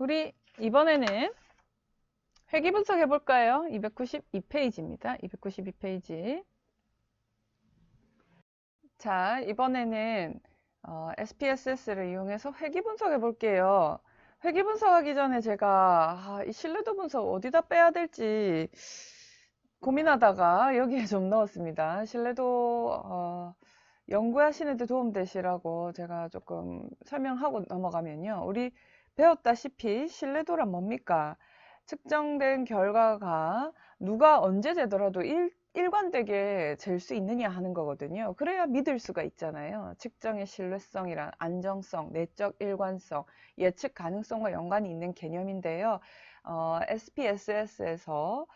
우리 이번에는 회귀 분석 해볼까요? 292페이지입니다. 292페이지. 자, 이번에는 SPSS를 이용해서 회귀 분석 해볼게요. 회귀 분석하기 전에 제가 이 신뢰도 분석 어디다 빼야 될지 고민하다가 여기에 좀 넣었습니다. 신뢰도 연구하시는 데 도움되시라고 제가 조금 설명하고 넘어가면요. 우리 배웠다시피 신뢰도란 뭡니까? 측정된 결과가 누가 언제 재더라도 일관되게 잴 수 있느냐 하는 거거든요. 그래야 믿을 수가 있잖아요. 측정의 신뢰성이란 안정성, 내적 일관성, 예측 가능성과 연관이 있는 개념인데요. SPSS에서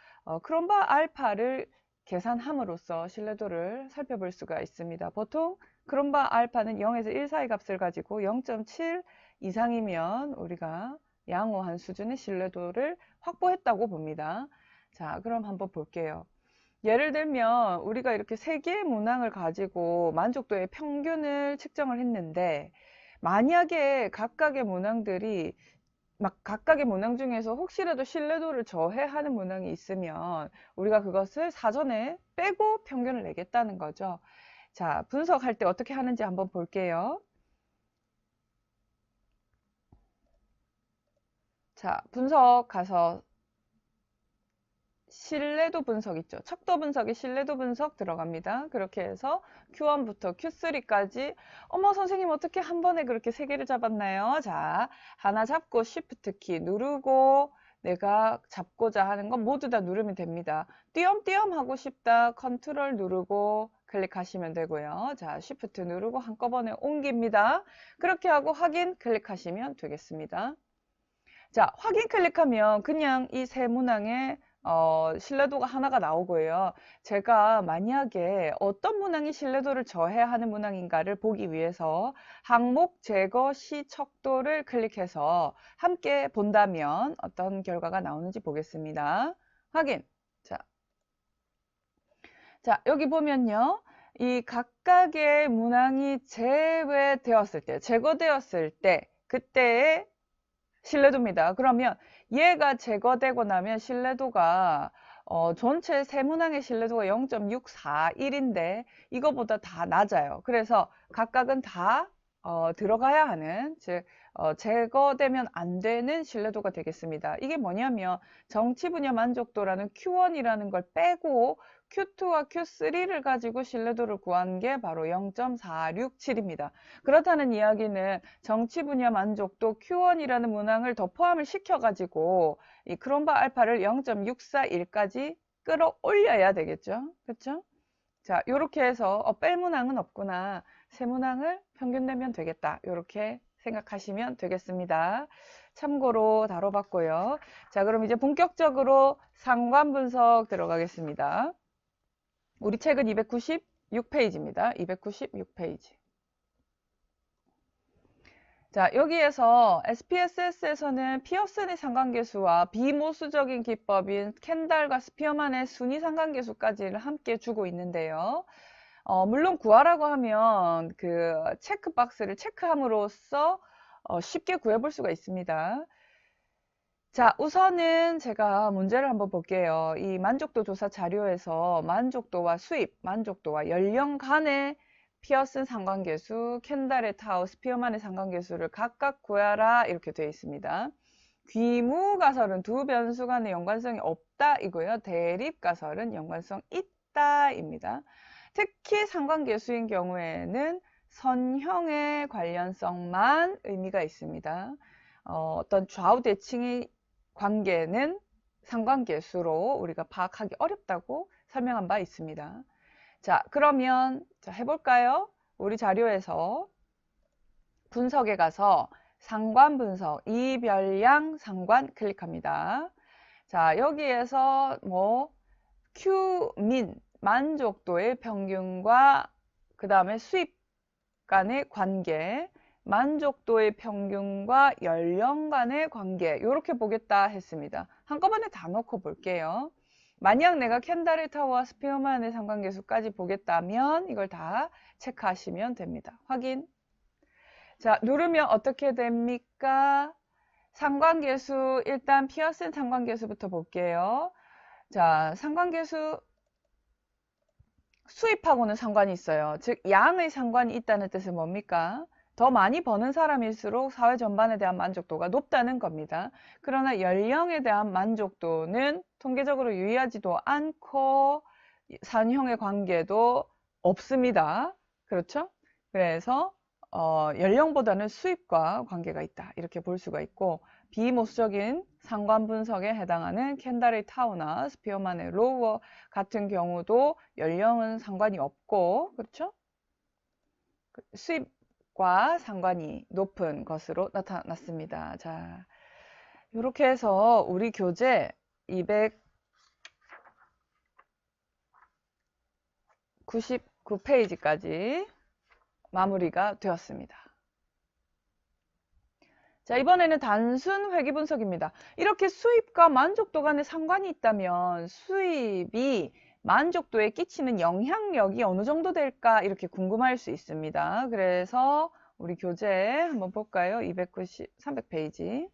크롬바 알파를 계산함으로써 신뢰도를 살펴볼 수가 있습니다. 보통 크롬바 알파는 0에서 1 사이 값을 가지고 0.7 이상이면 우리가 양호한 수준의 신뢰도를 확보했다고 봅니다. 자, 그럼 한번 볼게요. 예를 들면 우리가 이렇게 세 개의 문항을 가지고 만족도의 평균을 측정을 했는데, 만약에 각각의 문항들이 각각의 문항 중에서 혹시라도 신뢰도를 저해하는 문항이 있으면 우리가 그것을 사전에 빼고 평균을 내겠다는 거죠. 자, 분석할 때 어떻게 하는지 한번 볼게요. 자, 분석 가서 신뢰도 분석 있죠. 척도 분석에 신뢰도 분석 들어갑니다. 그렇게 해서 Q1부터 Q3까지 어머 선생님 어떻게 한 번에 그렇게 세 개를 잡았나요? 자, 하나 잡고 Shift 키 누르고 내가 잡고자 하는 건 모두 다 누르면 됩니다. 띄엄띄엄 하고 싶다. 컨트롤 누르고 클릭하시면 되고요. 자, Shift 누르고 한꺼번에 옮깁니다. 그렇게 하고 확인 클릭하시면 되겠습니다. 자, 확인 클릭하면 그냥 이 세 문항에 신뢰도가 하나가 나오고요. 제가 만약에 어떤 문항이 신뢰도를 저해하는 문항인가를 보기 위해서 항목 제거 시 척도를 클릭해서 함께 본다면 어떤 결과가 나오는지 보겠습니다. 확인. 자, 여기 보면요. 이 각각의 문항이 제거되었을 때, 그때의 신뢰도입니다. 그러면 얘가 제거되고 나면 신뢰도가 전체 세 문항의 신뢰도가 0.641인데 이거보다 다 낮아요. 그래서 각각은 다 들어가야 하는, 즉 제거되면 안 되는 신뢰도가 되겠습니다. 이게 뭐냐면 정치 분야 만족도라는 Q1이라는 걸 빼고 Q2와 Q3를 가지고 신뢰도를 구한 게 바로 0.467입니다. 그렇다는 이야기는 정치 분야 만족도 Q1이라는 문항을 더 포함을 시켜가지고 이 크롬바 알파를 0.641까지 끌어올려야 되겠죠. 그렇죠? 자, 요렇게 해서 뺄 문항은 없구나. 세 문항을 평균 내면 되겠다. 요렇게 생각하시면 되겠습니다. 참고로 다뤄봤고요. 자, 그럼 이제 본격적으로 상관 분석 들어가겠습니다. 우리 책은 296페이지입니다. 296페이지. 자, 여기에서 SPSS에서는 피어슨의 상관계수와 비모수적인 기법인 켄달과 스피어만의 순위 상관계수까지를 함께 주고 있는데요. 물론 구하라고 하면 그 체크박스를 체크함으로써 쉽게 구해볼 수가 있습니다. 자, 우선은 제가 문제를 한번 볼게요. 이 만족도 조사 자료에서 만족도와 수입, 만족도와 연령 간의 피어슨 상관계수, 켄달의 타우, 스피어만의 상관계수를 각각 구하라 이렇게 되어 있습니다. 귀무가설은 두 변수 간의 연관성이 없다 이고요. 대립가설은 연관성 있다입니다. 특히 상관계수인 경우에는 선형의 관련성만 의미가 있습니다. 어떤 좌우대칭의 관계는 상관계수로 우리가 파악하기 어렵다고 설명한 바 있습니다. 자, 그러면 해볼까요? 우리 자료에서 분석에 가서 상관 분석, 이별량 상관 클릭합니다. 자, 여기에서 Q민, 만족도의 평균과 그 다음에 수입 간의 관계, 만족도의 평균과 연령 간의 관계 이렇게 보겠다 했습니다. 한꺼번에 다 넣고 볼게요. 만약 내가 켄달의 타워와 스피어만의 상관계수까지 보겠다면 이걸 다 체크하시면 됩니다. 확인. 자, 누르면 어떻게 됩니까? 상관계수, 일단 피어슨 상관계수부터 볼게요. 자, 상관계수 수입하고는 상관이 있어요. 즉, 양의 상관이 있다는 뜻은 뭡니까? 더 많이 버는 사람일수록 사회 전반에 대한 만족도가 높다는 겁니다. 그러나 연령에 대한 만족도는 통계적으로 유의하지도 않고 산형의 관계도 없습니다. 그렇죠? 그래서 연령보다는 수입과 관계가 있다. 이렇게 볼 수가 있고, 비모수적인 상관 분석에 해당하는 켄달의 타우나 스피어만의 로우 같은 경우도 연령은 상관이 없고, 그렇죠? 수입과 상관이 높은 것으로 나타났습니다. 자, 이렇게 해서 우리 교재 299페이지까지 마무리가 되었습니다. 자, 이번에는 단순 회귀 분석입니다. 이렇게 수입과 만족도 간에 상관이 있다면 수입이 만족도에 끼치는 영향력이 어느 정도 될까 이렇게 궁금할 수 있습니다. 그래서 우리 교재 한번 볼까요? 300페이지.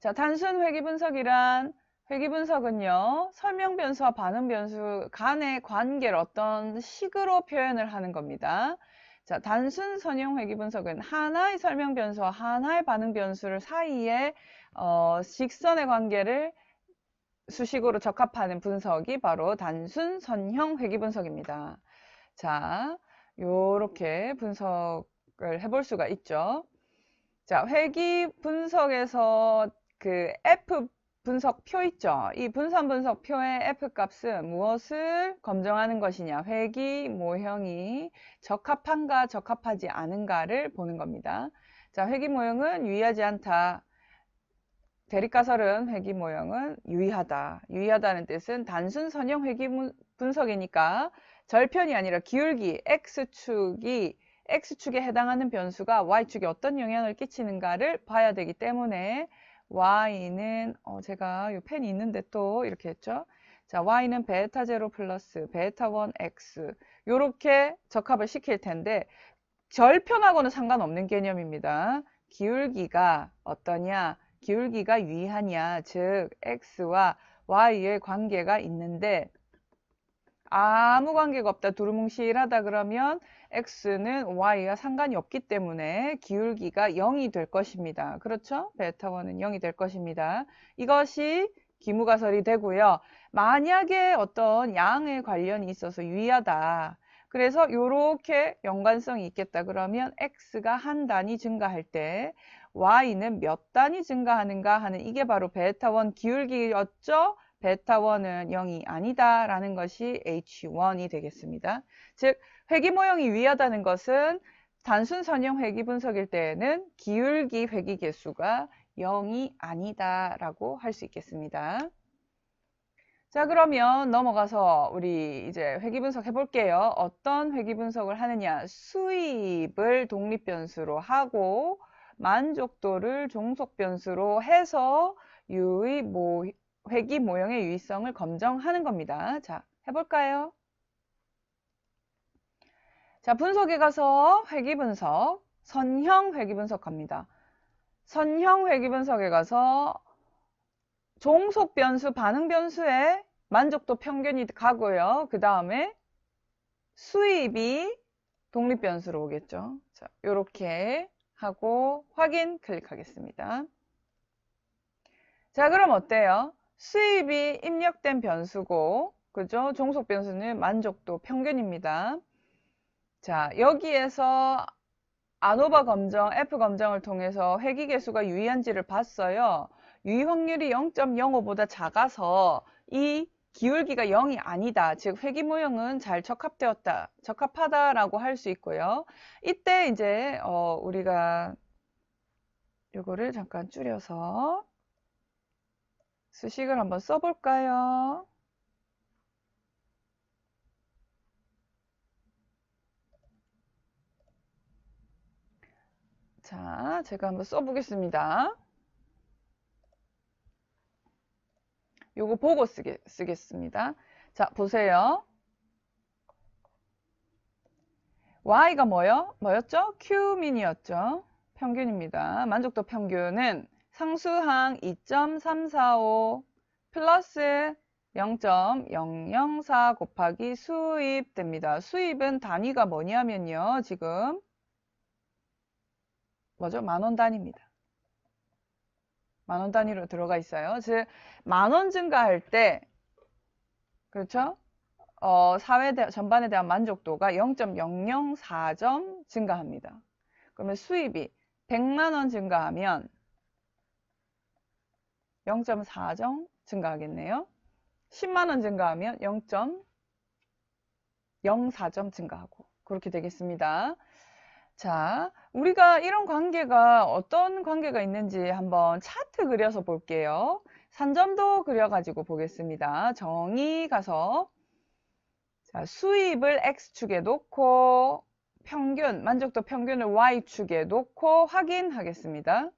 자, 단순 회귀 분석이란 회귀 분석은요, 설명 변수와 반응 변수 간의 관계를 어떤 식으로 표현을 하는 겁니다. 자, 단순 선형 회귀 분석은 하나의 설명 변수와 하나의 반응 변수를 사이에 직선의 관계를 수식으로 적합하는 분석이 바로 단순 선형 회귀 분석입니다. 자, 요렇게 분석을 해볼 수가 있죠. 자, 회귀 분석에서 그 F 분석표 있죠. 이 분산 분석표의 F값은 무엇을 검증하는 것이냐. 회귀 모형이 적합한가 적합하지 않은가를 보는 겁니다. 자, 회귀 모형은 유의하지 않다. 대립가설은 회귀 모형은 유의하다. 유의하다는 뜻은 단순 선형 회귀 분석이니까 절편이 아니라 기울기 X축에 해당하는 변수가 Y축에 어떤 영향을 끼치는가를 봐야 되기 때문에 Y는 제가 이 펜이 있는데 또 이렇게 했죠. 자, Y는 베타 0 플러스 베타 1 X 요렇게 적합을 시킬 텐데 절편하고는 상관없는 개념입니다. 기울기가 어떠냐? 기울기가 유의하냐? 즉 X와 Y의 관계가 있는데 아무 관계가 없다, 두루뭉실하다 그러면 X는 Y와 상관이 없기 때문에 기울기가 0이 될 것입니다. 그렇죠? 베타1은 0이 될 것입니다. 이것이 기무가설이 되고요. 만약에 어떤 양의 관련이 있어서 유의하다. 그래서 이렇게 연관성이 있겠다 그러면 X가 한 단위 증가할 때 Y는 몇 단위 증가하는가 하는 이게 바로 베타1 기울기였죠? 베타1은 0이 아니다 라는 것이 H1이 되겠습니다. 즉 회귀 모형이 유의하다는 것은 단순 선형 회귀 분석일 때에는 기울기 회귀 개수가 0이 아니다 라고 할 수 있겠습니다. 자, 그러면 넘어가서 우리 이제 회귀 분석 해볼게요. 어떤 회귀 분석을 하느냐. 수입을 독립변수로 하고 만족도를 종속변수로 해서 회귀 모형의 유의성을 검증하는 겁니다. 자, 해볼까요? 자, 분석에 가서 회귀 분석, 선형 회귀 분석 갑니다. 선형 회귀 분석에 가서 종속 변수, 반응 변수에 만족도 평균이 가고요. 그 다음에 수입이 독립 변수로 오겠죠. 자, 요렇게 하고 확인 클릭하겠습니다. 자, 그럼 어때요? 수입이 입력된 변수고, 그죠? 종속 변수는 만족도 평균입니다. 자, 여기에서 아노바 검정, F 검정을 통해서 회귀 개수가 유의한지를 봤어요. 유의 확률이 0.05보다 작아서 이 기울기가 0이 아니다. 즉 회귀 모형은 잘 적합되었다. 적합하다라고 할 수 있고요. 이때 이제 우리가 요거를 잠깐 줄여서 수식을 한번 써볼까요? 자, 제가 한번 써보겠습니다. 요거 보고 쓰겠습니다. 자, 보세요. Y가 뭐였죠? Q민이었죠. 평균입니다. 만족도 평균은 상수항 2.345 플러스 0.004 곱하기 수입 됩니다. 수입은 단위가 뭐냐면요. 지금 뭐죠? 만원 단위입니다. 만원 단위로 들어가 있어요. 즉, 만원 증가할 때, 그렇죠? 사회 전반에 대한 만족도가 0.004점 증가합니다. 그러면 수입이 100만원 증가하면 0.4점 증가하겠네요. 10만원 증가하면 0.04점 증가하고 그렇게 되겠습니다. 자, 우리가 이런 관계가 어떤 관계가 있는지 한번 차트 그려서 볼게요. 산점도 그려가지고 보겠습니다. 정의 가서 자, 수입을 X축에 놓고 평균, 만족도 평균을 Y축에 놓고 확인하겠습니다.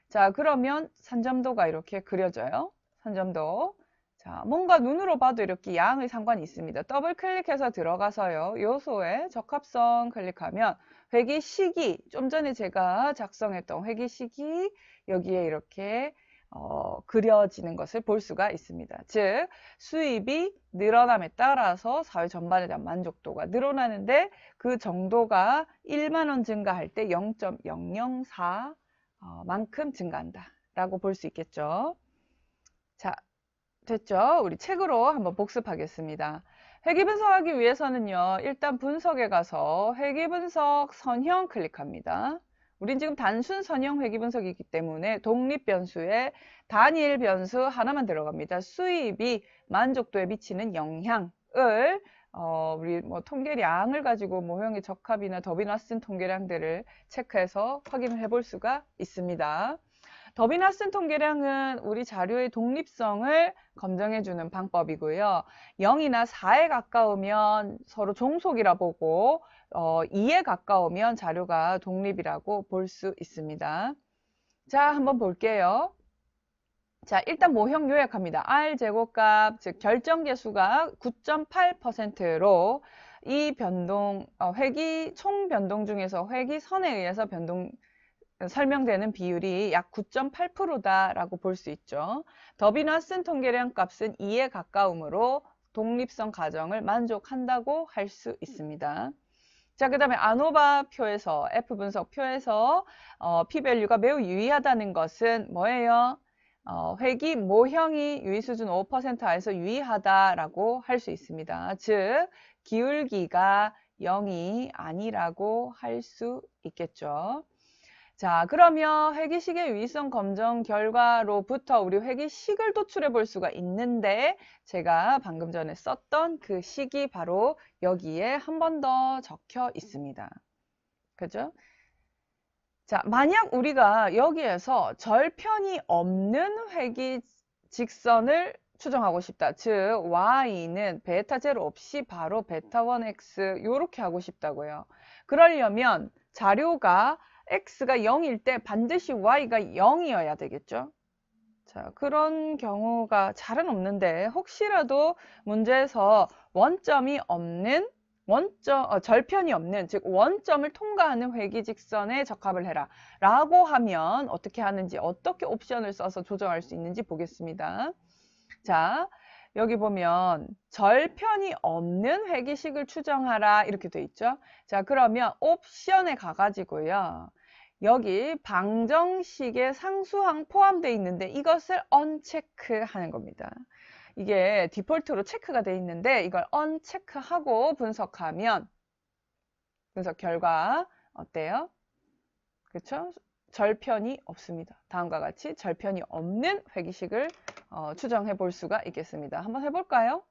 자, 그러면 산점도가 이렇게 그려져요. 산점도. 자, 뭔가 눈으로 봐도 이렇게 양의 상관이 있습니다. 더블 클릭해서 들어가서요. 요소에 적합성 클릭하면 회계 시기, 좀 전에 제가 작성했던 회계 시기 여기에 이렇게 그려지는 것을 볼 수가 있습니다. 즉, 수입이 늘어남에 따라서 사회 전반에 대한 만족도가 늘어나는데 그 정도가 1만원 증가할 때 0.004 만큼 증가한다 라고 볼 수 있겠죠. 자, 됐죠? 우리 책으로 한번 복습하겠습니다. 회계 분석하기 위해서는요, 일단 분석에 가서 회계 분석 선형 클릭합니다. 우린 지금 단순 선형 회계 분석이기 때문에 독립 변수에 단일 변수 하나만 들어갑니다. 수입이 만족도에 미치는 영향을 우리 뭐 통계량을 가지고 모형의 적합이나 더비나 쓴 통계량들을 체크해서 확인을 해볼 수가 있습니다. 더비나 쓴 통계량은 우리 자료의 독립성을 검증해주는 방법이고요. 0이나 4에 가까우면 서로 종속이라 보고 2에 가까우면 자료가 독립이라고 볼 수 있습니다. 자, 한번 볼게요. 자, 일단 모형 요약합니다. R제곱값, 즉 결정계수가 9.8%로 이 변동, 총 변동 중에서 회기선에 의해서 설명되는 비율이 약 9.8%다라고 볼 수 있죠. 더비나 쓴 통계량 값은 2에 가까우므로 독립성 가정을 만족한다고 할 수 있습니다. 자, 그 다음에 아노바 표에서, F분석 표에서 P밸류가 매우 유의하다는 것은 뭐예요? 회기 모형이 유의수준 5% 하에서 유의하다라고 할 수 있습니다. 즉, 기울기가 0이 아니라고 할 수 있겠죠. 자, 그러면 회계식의 유의성 검정 결과로부터 우리 회계식을 도출해 볼 수가 있는데 제가 방금 전에 썼던 그 식이 바로 여기에 한 번 더 적혀 있습니다. 그죠? 자, 만약 우리가 여기에서 절편이 없는 회계 직선을 추정하고 싶다. 즉, y는 베타 제로 없이 바로 베타 1x 요렇게 하고 싶다고요. 그러려면 자료가 x가 0일 때 반드시 y가 0이어야 되겠죠. 자, 그런 경우가 잘은 없는데 혹시라도 문제에서 원점이 없는 절편이 없는, 즉 원점을 통과하는 회기직선에 적합을 해라 라고 하면 어떻게 하는지, 어떻게 옵션을 써서 조정할 수 있는지 보겠습니다. 자, 여기 보면 절편이 없는 회기식을 추정하라 이렇게 돼 있죠. 자, 그러면 옵션에 가가지고요. 여기 방정식에 상수항 포함되어 있는데 이것을 언체크하는 겁니다. 이게 디폴트로 체크가 되어 있는데 이걸 언체크하고 분석하면 분석 결과 어때요? 그렇죠? 절편이 없습니다. 다음과 같이 절편이 없는 회기식을 추정해 볼 수가 있겠습니다. 한번 해볼까요?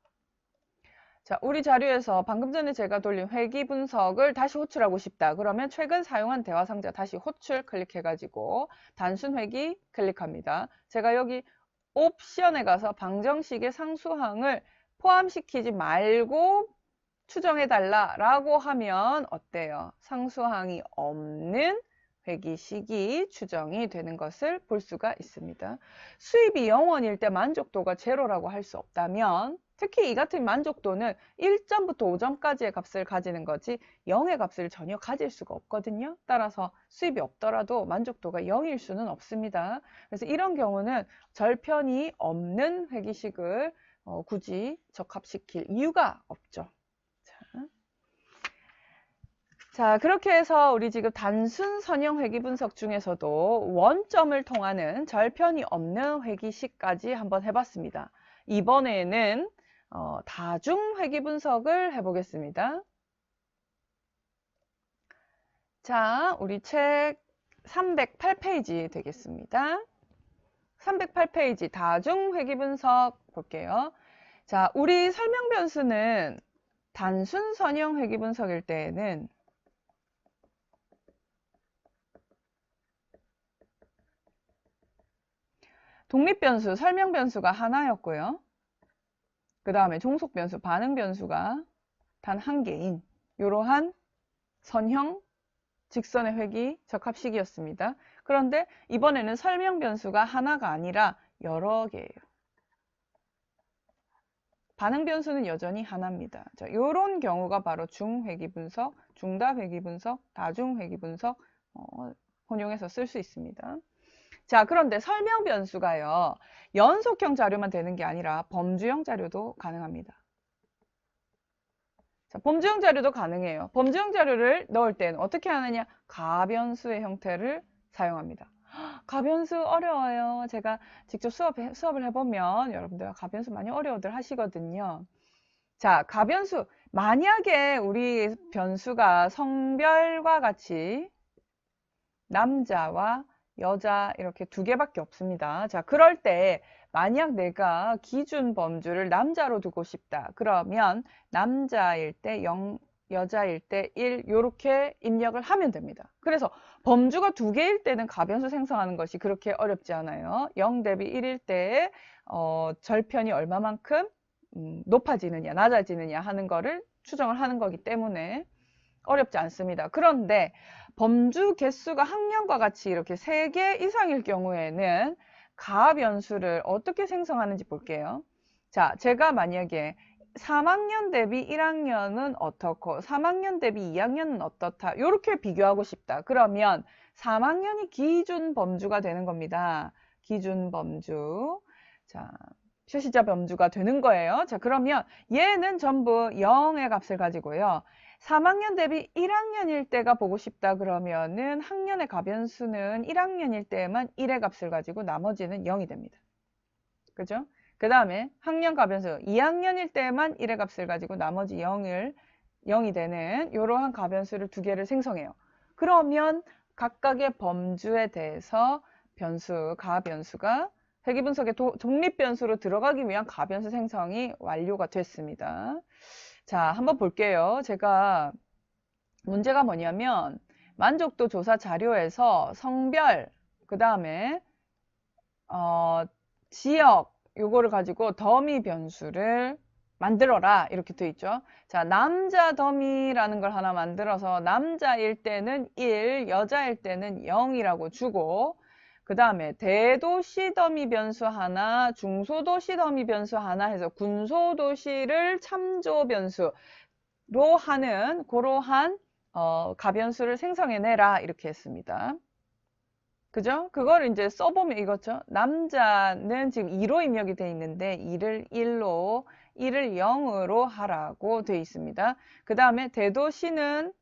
자, 우리 자료에서 방금 전에 제가 돌린 회기 분석을 다시 호출하고 싶다. 그러면 최근 사용한 대화 상자 다시 호출 클릭해가지고 단순 회기 클릭합니다. 제가 여기 옵션에 가서 방정식의 상수항을 포함시키지 말고 추정해달라 라고 하면 어때요? 상수항이 없는 회기식이 추정이 되는 것을 볼 수가 있습니다. 수입이 0원일 때 만족도가 제로라고 할 수 없다면 특히 이 같은 만족도는 1점부터 5점까지의 값을 가지는 거지 0의 값을 전혀 가질 수가 없거든요. 따라서 수입이 없더라도 만족도가 0일 수는 없습니다. 그래서 이런 경우는 절편이 없는 회기식을 굳이 적합시킬 이유가 없죠. 자, 그렇게 해서 우리 지금 단순 선형 회귀 분석 중에서도 원점을 통하는 절편이 없는 회귀식까지 한번 해봤습니다. 이번에는 다중 회귀 분석을 해보겠습니다. 자, 우리 책 308페이지 되겠습니다. 308페이지 다중 회귀 분석 볼게요. 자, 우리 설명 변수는 단순 선형 회귀 분석일 때에는 독립변수, 설명변수가 하나였고요. 그 다음에 종속변수, 반응변수가 단 한 개인 이러한 선형, 직선의 회귀, 적합식이었습니다. 그런데 이번에는 설명변수가 하나가 아니라 여러 개예요. 반응변수는 여전히 하나입니다. 자, 이런 경우가 바로 중회귀분석, 중다회귀분석, 다중회귀분석 혼용해서 쓸 수 있습니다. 자, 그런데 설명 변수가요, 연속형 자료만 되는 게 아니라 범주형 자료도 가능합니다. 자, 범주형 자료도 가능해요. 범주형 자료를 넣을 때는 어떻게 하느냐? 가변수의 형태를 사용합니다. 가변수 어려워요. 제가 직접 수업을 해보면 여러분들 가변수 많이 어려워들 하시거든요. 자, 가변수. 만약에 우리 변수가 성별과 같이 남자와 여자 이렇게 두 개밖에 없습니다. 자, 그럴 때 만약 내가 기준 범주를 남자로 두고 싶다. 그러면 남자일 때 0, 여자일 때 1 이렇게 입력을 하면 됩니다. 그래서 범주가 두 개일 때는 가변수 생성하는 것이 그렇게 어렵지 않아요. 0 대비 1일 때 절편이 얼마만큼 높아지느냐 낮아지느냐 하는 거를 추정을 하는 거기 때문에 어렵지 않습니다. 그런데 범주 개수가 학년과 같이 이렇게 3개 이상일 경우에는 가변수를 어떻게 생성하는지 볼게요. 자, 제가 만약에 3학년 대비 1학년은 어떻고 3학년 대비 2학년은 어떻다 이렇게 비교하고 싶다. 그러면 3학년이 기준 범주가 되는 겁니다. 기준 범주. 자, 표시자 범주가 되는 거예요. 자, 그러면 얘는 전부 0의 값을 가지고요. 3학년 대비 1학년일 때가 보고 싶다 그러면은 학년의 가변수는 1학년일 때만 1의 값을 가지고 나머지는 0이 됩니다. 그죠? 그 다음에 학년 가변수 2학년일 때만 1의 값을 가지고 나머지 0이 되는 이러한 가변수를 두 개를 생성해요. 그러면 각각의 범주에 대해서 가변수가 회귀분석의 독립변수로 들어가기 위한 가변수 생성이 완료가 됐습니다. 자, 한번 볼게요. 제가 문제가 뭐냐면 만족도 조사 자료에서 성별, 그 다음에 지역 요거를 가지고 더미 변수를 만들어라 이렇게 돼 있죠. 자, 남자 더미라는 걸 하나 만들어서 남자일 때는 1, 여자일 때는 0이라고 주고 그 다음에 대도시 더미 변수 하나, 중소도시 더미 변수 하나 해서 군소도시를 참조 변수로 하는 그러한 가변수를 생성해내라 이렇게 했습니다. 그죠? 그걸 이제 써보면 이거죠. 남자는 지금 2로 입력이 돼 있는데 2를 1로, 1을 0으로 하라고 돼 있습니다. 그 다음에 대도시는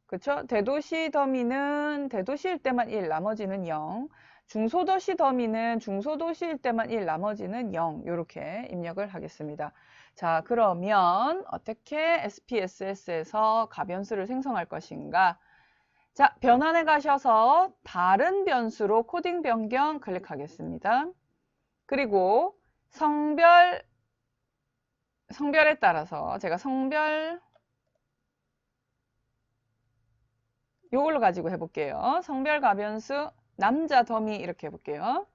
그쵸? 대도시 더미는 대도시일 때만 1, 나머지는 0. 중소도시 더미는 중소도시일 때만 1, 나머지는 0 이렇게 입력을 하겠습니다. 자, 그러면 어떻게 SPSS에서 가변수를 생성할 것인가? 자, 변환에 가셔서 다른 변수로 코딩 변경 클릭하겠습니다. 그리고 성별에 따라서 제가 성별 요걸로 가지고 해볼게요. 성별 가변수 남자 더미 이렇게 해볼게요.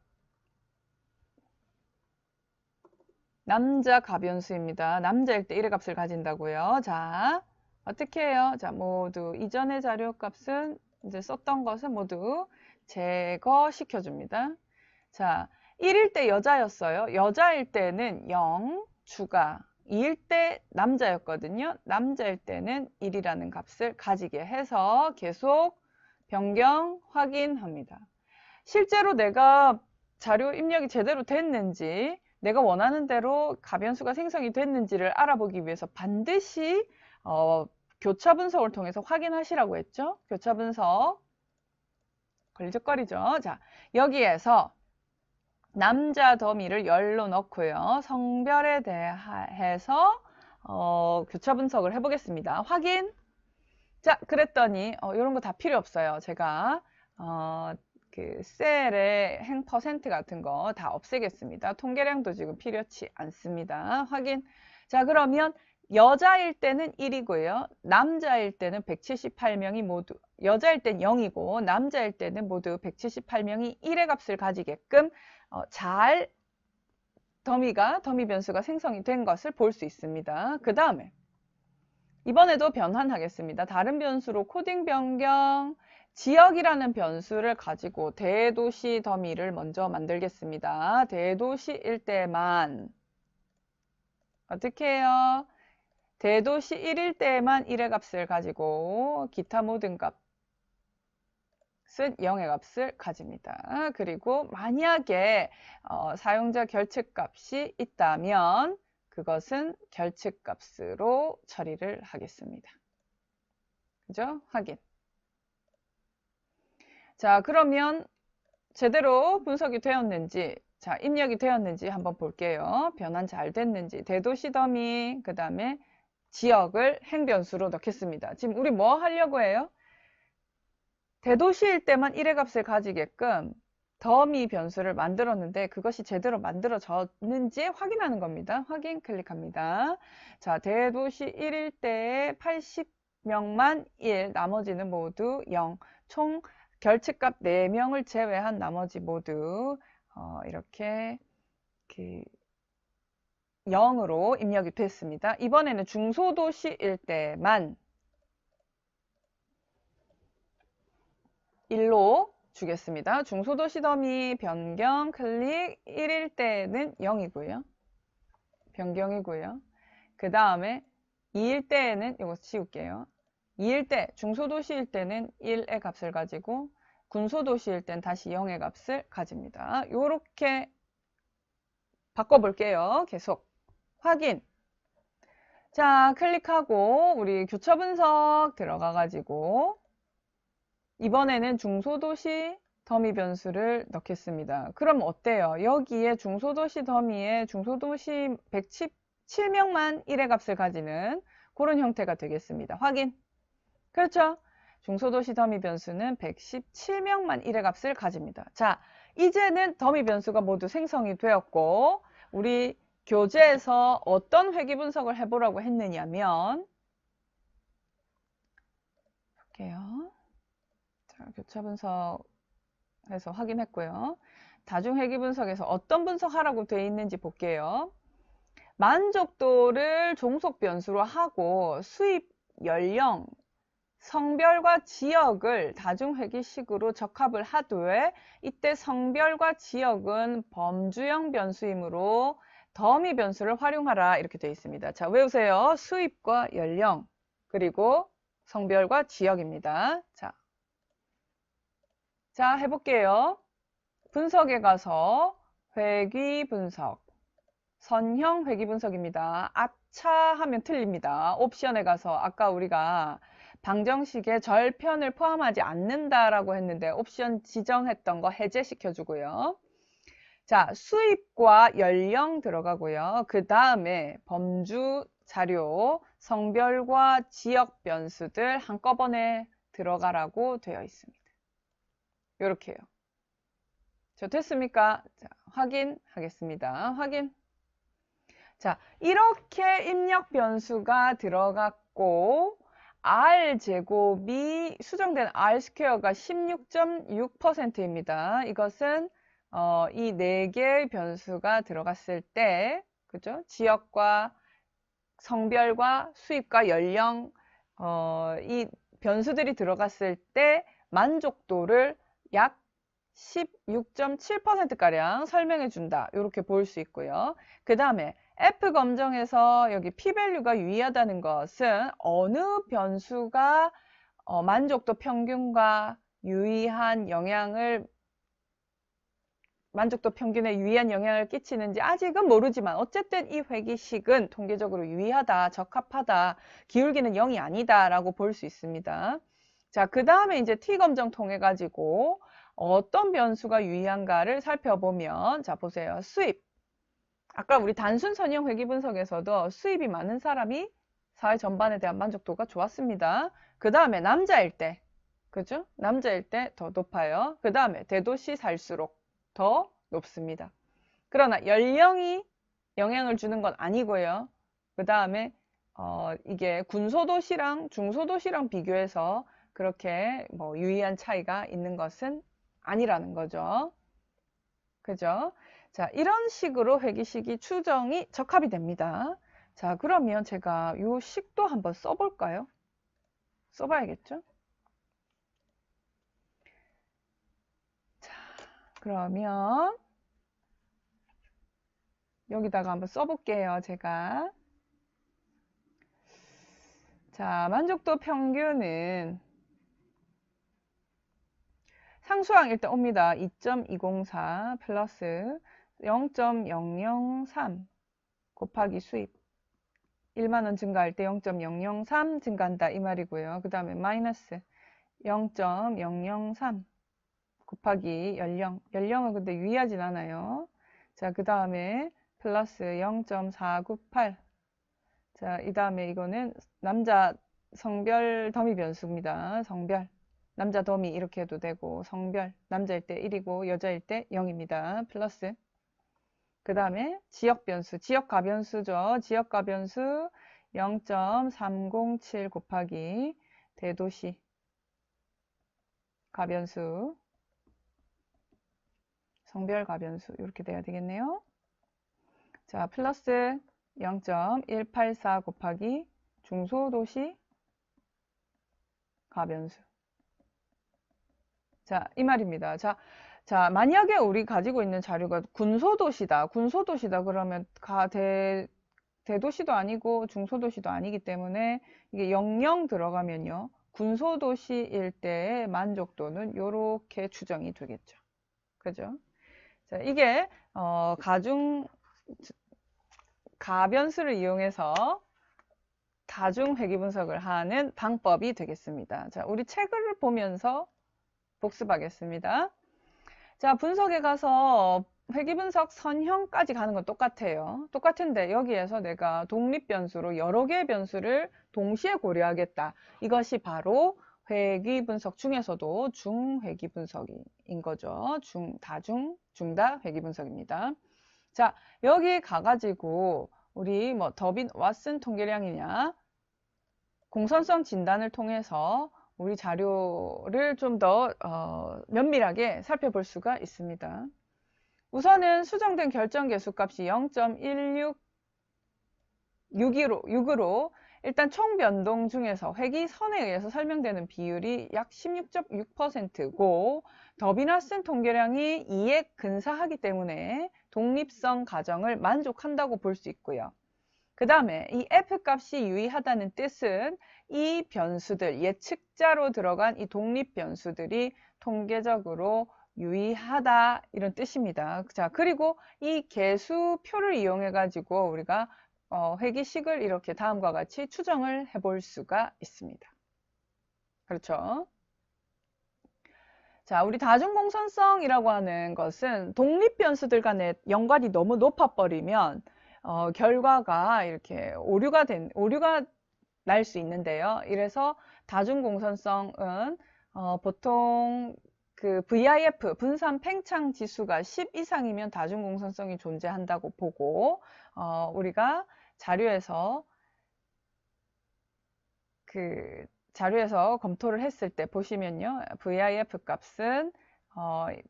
남자 가변수입니다. 남자일 때 1의 값을 가진다고요. 자, 어떻게 해요? 자, 모두 이전의 자료 값은 이제 썼던 것은 모두 제거시켜줍니다. 자, 1일 때 여자였어요. 여자일 때는 0 추가 2일 때 남자였거든요. 남자일 때는 1이라는 값을 가지게 해서 계속 변경 확인합니다. 실제로 내가 자료 입력이 제대로 됐는지, 내가 원하는 대로 가변수가 생성이 됐는지를 알아보기 위해서 반드시 교차 분석을 통해서 확인하시라고 했죠. 교차 분석. 걸리적거리죠. 자, 여기에서 남자 더미를 열로 넣고요. 성별에 대해서 교차 분석을 해보겠습니다. 확인. 자, 그랬더니 이런 거 다 필요 없어요. 제가 그 셀의 행 퍼센트 같은 거 다 없애겠습니다. 통계량도 지금 필요치 않습니다. 확인. 자, 그러면 여자일 때는 1이고요. 남자일 때는 178명이 모두, 여자일 땐 0이고 남자일 때는 모두 178명이 1의 값을 가지게끔 잘 더미 변수가 생성이 된 것을 볼 수 있습니다. 그 다음에 이번에도 변환하겠습니다. 다른 변수로 코딩 변경, 지역이라는 변수를 가지고 대도시 더미를 먼저 만들겠습니다. 대도시일 때만 어떻게 해요? 대도시 1일 때만 1의 값을 가지고 기타 모든 값은 0의 값을 가집니다. 그리고 만약에 사용자 결측값이 있다면 그것은 결측값으로 처리를 하겠습니다. 그죠? 확인. 자, 그러면 제대로 분석이 되었는지, 자, 입력이 되었는지 한번 볼게요. 변환 잘 됐는지. 대도시 더미, 그 다음에 지역을 행변수로 넣겠습니다. 지금 우리 뭐 하려고 해요? 대도시일 때만 1의 값을 가지게끔 더미 변수를 만들었는데 그것이 제대로 만들어졌는지 확인하는 겁니다. 확인 클릭합니다. 자, 대도시 1일 때에 80명만 1, 나머지는 모두 0. 총 결측값 4명을 제외한 나머지 모두 이렇게 0으로 입력이 됐습니다. 이번에는 중소도시일 때만 1로 주겠습니다. 중소도시 더미 변경 클릭 1일 때는 0이고요. 변경이고요. 그 다음에 2일 때에는 이거 지울게요. 2일 때, 중소도시일 때는 1의 값을 가지고 군소도시일 땐 다시 0의 값을 가집니다. 이렇게 바꿔볼게요. 계속 확인. 자, 클릭하고 우리 교차 분석 들어가가지고 이번에는 중소도시 더미 변수를 넣겠습니다. 그럼 어때요? 여기에 중소도시 더미에 중소도시 117명만 1의 값을 가지는 그런 형태가 되겠습니다. 확인. 그렇죠? 중소도시 더미 변수는 117명만 1의 값을 가집니다. 자, 이제는 더미 변수가 모두 생성이 되었고 우리 교재에서 어떤 회귀 분석을 해보라고 했느냐면 볼게요. 자, 교차 분석해서 확인했고요. 다중 회귀 분석에서 어떤 분석하라고 되어 있는지 볼게요. 만족도를 종속 변수로 하고 수입 연령, 성별과 지역을 다중 회귀식으로 적합을 하되 이때 성별과 지역은 범주형 변수이므로 더미 변수를 활용하라 이렇게 되어 있습니다. 자, 외우세요. 수입과 연령 그리고 성별과 지역입니다. 자, 해볼게요. 분석에 가서 회귀 분석, 선형 회귀 분석입니다. 아차 하면 틀립니다. 옵션에 가서 아까 우리가 방정식에 절편을 포함하지 않는다라고 했는데 옵션 지정했던 거 해제시켜주고요. 자, 수입과 연령 들어가고요. 그 다음에 범주 자료, 성별과 지역 변수들 한꺼번에 들어가라고 되어 있습니다. 이렇게요. 저 됐습니까? 자, 확인하겠습니다. 확인. 자, 이렇게 입력 변수가 들어갔고 R제곱이 수정된 R스퀘어가 16.6%입니다. 이것은 이 4개의 변수가 들어갔을 때 그죠? 지역과 성별과 수입과 연령 이 변수들이 들어갔을 때 만족도를 약 16.7%가량 설명해 준다. 이렇게 볼 수 있고요. 그 다음에 F 검정에서 여기 p-value가 유의하다는 것은 어느 변수가 만족도 평균과 유의한 영향을 만족도 평균에 유의한 영향을 끼치는지 아직은 모르지만 어쨌든 이 회기식은 통계적으로 유의하다, 적합하다, 기울기는 0이 아니다 라고 볼 수 있습니다. 자, 그 다음에 이제 T검정 통해 가지고 어떤 변수가 유의한가를 살펴보면, 자, 보세요. 수입. 아까 우리 단순 선형 회귀 분석에서도 수입이 많은 사람이 사회 전반에 대한 만족도가 좋았습니다. 그 다음에 남자일 때, 그죠? 남자일 때 더 높아요. 그 다음에 대도시 살수록 더 높습니다. 그러나 연령이 영향을 주는 건 아니고요. 그 다음에 이게 군소도시랑 중소도시랑 비교해서 그렇게 뭐 유의한 차이가 있는 것은 아니라는 거죠. 그죠? 자, 이런 식으로 회귀식이 추정이 적합이 됩니다. 자, 그러면 제가 요 식도 한번 써볼까요? 써봐야겠죠? 자, 그러면 여기다가 한번 써볼게요, 제가. 자, 만족도 평균은 상수항 일단 옵니다. 2.204 플러스 0.003 곱하기 수입. 1만원 증가할 때 0.003 증가한다 이 말이고요. 그 다음에 마이너스 0.003 곱하기 연령. 연령은 근데 유의하진 않아요. 자, 그 다음에 플러스 0.498. 자, 이 다음에 이거는 남자 성별 더미 변수입니다. 성별. 남자 더미 이렇게 해도 되고, 성별. 남자일 때 1이고 여자일 때 0입니다. 플러스. 그 다음에 지역 변수. 지역 가변수죠. 지역 가변수 0.307 곱하기 대도시 가변수. 성별 가변수. 이렇게 돼야 되겠네요. 자, 플러스 0.184 곱하기 중소도시 가변수. 자, 이 말입니다. 자, 만약에 우리 가지고 있는 자료가 군소도시다. 군소도시다. 그러면 대도시도 아니고 중소도시도 아니기 때문에 이게 00 들어가면요. 군소도시일 때의 만족도는 이렇게 추정이 되겠죠. 그죠? 자, 이게 가변수를 이용해서 다중 회귀 분석을 하는 방법이 되겠습니다. 자, 우리 책을 보면서 복습하겠습니다. 자, 분석에 가서 회귀 분석 선형까지 가는 건 똑같아요. 똑같은데 여기에서 내가 독립 변수로 여러 개의 변수를 동시에 고려하겠다. 이것이 바로 회귀 분석 중에서도 중회귀 분석인 거죠. 중다 회귀 분석입니다. 자, 여기 가가지고 우리 뭐 더빈 왓슨 통계량이냐 공선성 진단을 통해서 우리 자료를 좀 더 면밀하게 살펴볼 수가 있습니다. 우선은 수정된 결정 계수값이 0.166으로 일단 총 변동 중에서 회귀선에 의해서 설명되는 비율이 약 16.6%고 더빈-왓슨 통계량이 2에 근사하기 때문에 독립성 가정을 만족한다고 볼 수 있고요. 그 다음에 이 F값이 유의하다는 뜻은 이 변수들, 예측자로 들어간 이 독립 변수들이 통계적으로 유의하다 이런 뜻입니다. 자, 그리고 이 계수표를 이용해 가지고 우리가 회귀식을 이렇게 다음과 같이 추정을 해볼 수가 있습니다. 그렇죠? 자, 우리 다중공선성이라고 하는 것은 독립 변수들 간의 연관이 너무 높아버리면 결과가 이렇게 오류가 날 수 있는데요. 이래서 다중공선성은 보통 그 VIF 분산 팽창 지수가 10 이상이면 다중공선성이 존재한다고 보고 우리가 자료에서 검토를 했을 때 보시면요. VIF 값은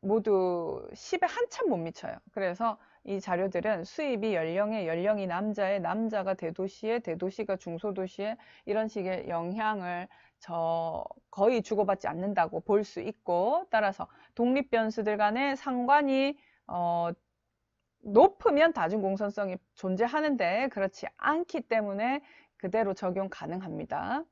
모두 10에 한참 못 미쳐요. 그래서 이 자료들은 수입이 연령의 연령이 남자의 남자가 대도시에 대도시가 중소도시에 이런 식의 영향을 거의 주고받지 않는다고 볼 수 있고, 따라서 독립 변수들 간의 상관이 높으면 다중공선성이 존재하는데 그렇지 않기 때문에 그대로 적용 가능합니다.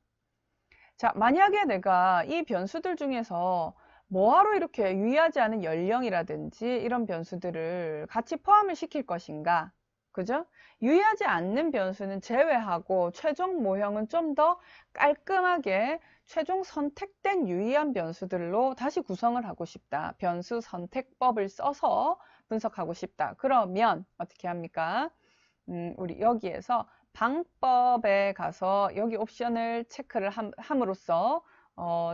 자, 만약에 내가 이 변수들 중에서 뭐하러 이렇게 유의하지 않은 연령이라든지 이런 변수들을 같이 포함을 시킬 것인가? 그죠? 유의하지 않는 변수는 제외하고 최종 모형은 좀 더 깔끔하게 최종 선택된 유의한 변수들로 다시 구성을 하고 싶다. 변수 선택법을 써서 분석하고 싶다. 그러면 어떻게 합니까? 우리 여기에서 방법에 가서 여기 옵션을 체크를 함으로써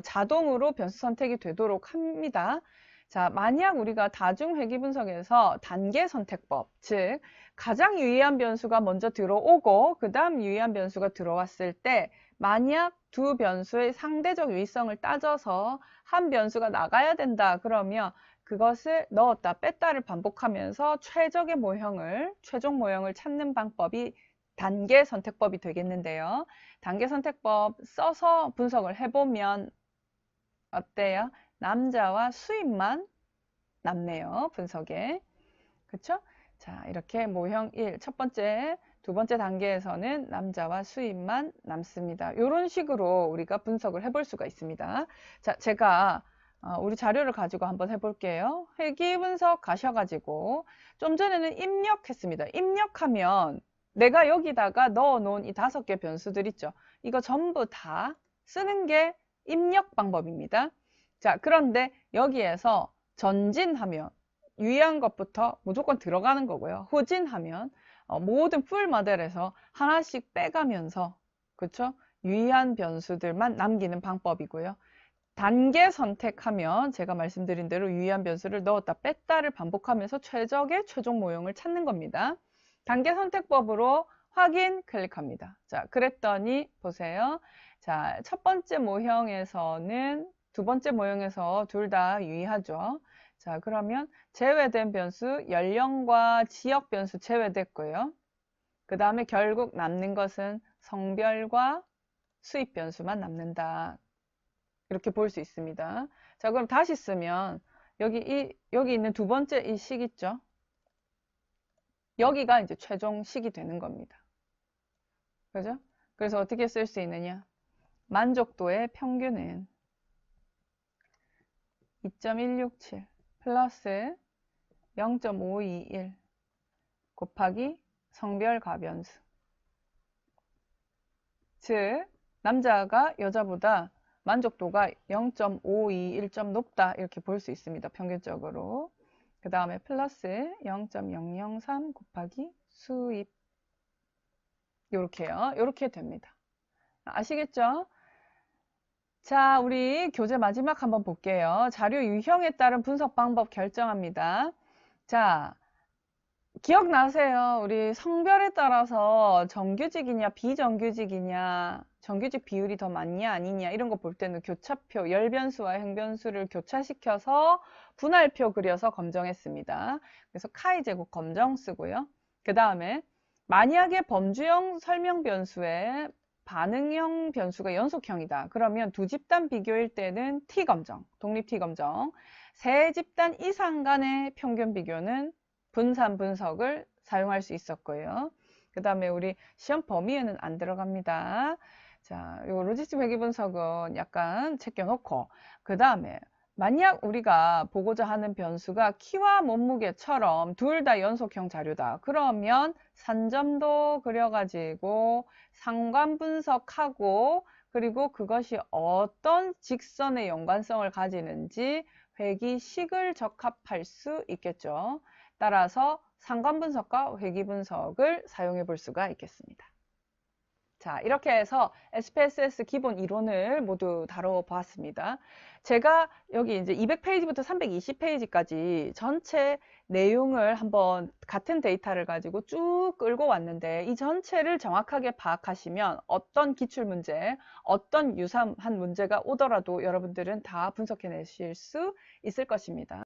자동으로 변수 선택이 되도록 합니다. 자, 만약 우리가 다중회귀 분석에서 단계 선택법, 즉 가장 유의한 변수가 먼저 들어오고 그 다음 유의한 변수가 들어왔을 때 만약 두 변수의 상대적 유의성을 따져서 한 변수가 나가야 된다 그러면 그것을 넣었다 뺐다를 반복하면서 최종 모형을 찾는 방법이 단계 선택법이 되겠는데요. 단계 선택법 써서 분석을 해보면 어때요? 남자와 수입만 남네요. 분석에. 그쵸? 자, 이렇게 모형 1, 첫 번째, 두 번째 단계에서는 남자와 수입만 남습니다. 이런 식으로 우리가 분석을 해볼 수가 있습니다. 자, 제가 우리 자료를 가지고 한번 해볼게요. 회귀 분석 가셔가지고 좀 전에는 입력했습니다. 입력하면 내가 여기다가 넣어놓은 이 5개 변수들 있죠. 이거 전부 다 쓰는 게 입력 방법입니다. 자, 그런데 여기에서 전진하면 유의한 것부터 무조건 들어가는 거고요. 후진하면 모든 풀 모델에서 하나씩 빼가면서 그쵸? 유의한 변수들만 남기는 방법이고요. 단계 선택하면 제가 말씀드린 대로 유의한 변수를 넣었다 뺐다를 반복하면서 최적의 최종 모형을 찾는 겁니다. 단계 선택법으로 확인 클릭합니다. 자, 그랬더니 보세요. 자, 첫 번째 모형에서는 두 번째 모형에서 둘 다 유의하죠. 자, 그러면 제외된 변수 연령과 지역 변수 제외됐고요. 그 다음에 결국 남는 것은 성별과 수입 변수만 남는다. 이렇게 볼 수 있습니다. 자, 그럼 다시 쓰면 여기 있는 두 번째 이 식 있죠? 여기가 이제 최종 식이 되는 겁니다. 그죠? 그래서 어떻게 쓸 수 있느냐? 만족도의 평균은 2.167 플러스 0.521 곱하기 성별 가변수. 즉, 남자가 여자보다 만족도가 0.521점 높다 이렇게 볼 수 있습니다. 평균적으로. 그 다음에 플러스 0.003 곱하기 수입. 요렇게요. 요렇게 됩니다. 아시겠죠? 자, 우리 교재 마지막 한번 볼게요. 자료 유형에 따른 분석 방법 결정합니다. 자, 기억나세요? 우리 성별에 따라서 정규직이냐 비정규직이냐 정규직 비율이 더 많냐 아니냐 이런 거 볼 때는 교차표, 열변수와 행변수를 교차시켜서 분할표 그려서 검정했습니다. 그래서 카이 제곱 검정 쓰고요. 그 다음에 만약에 범주형 설명 변수에 반응형 변수가 연속형이다. 그러면 두 집단 비교일 때는 T검정, 독립 T검정. 세 집단 이상 간의 평균 비교는 분산 분석을 사용할 수 있었고요. 그 다음에 우리 시험 범위에는 안 들어갑니다. 자, 요 로지스틱 회귀 분석은 약간 제껴놓고, 그 다음에 만약 우리가 보고자 하는 변수가 키와 몸무게처럼 둘 다 연속형 자료다. 그러면 산점도 그려가지고 상관 분석하고 그리고 그것이 어떤 직선의 연관성을 가지는지 회귀식을 적합할 수 있겠죠. 따라서 상관 분석과 회귀 분석을 사용해 볼 수가 있겠습니다. 자, 이렇게 해서 SPSS 기본 이론을 모두 다뤄보았습니다. 제가 여기 이제 200페이지부터 320페이지까지 전체 내용을 한번 같은 데이터를 가지고 쭉 끌고 왔는데 이 전체를 정확하게 파악하시면 어떤 기출문제, 어떤 유사한 문제가 오더라도 여러분들은 다 분석해내실 수 있을 것입니다.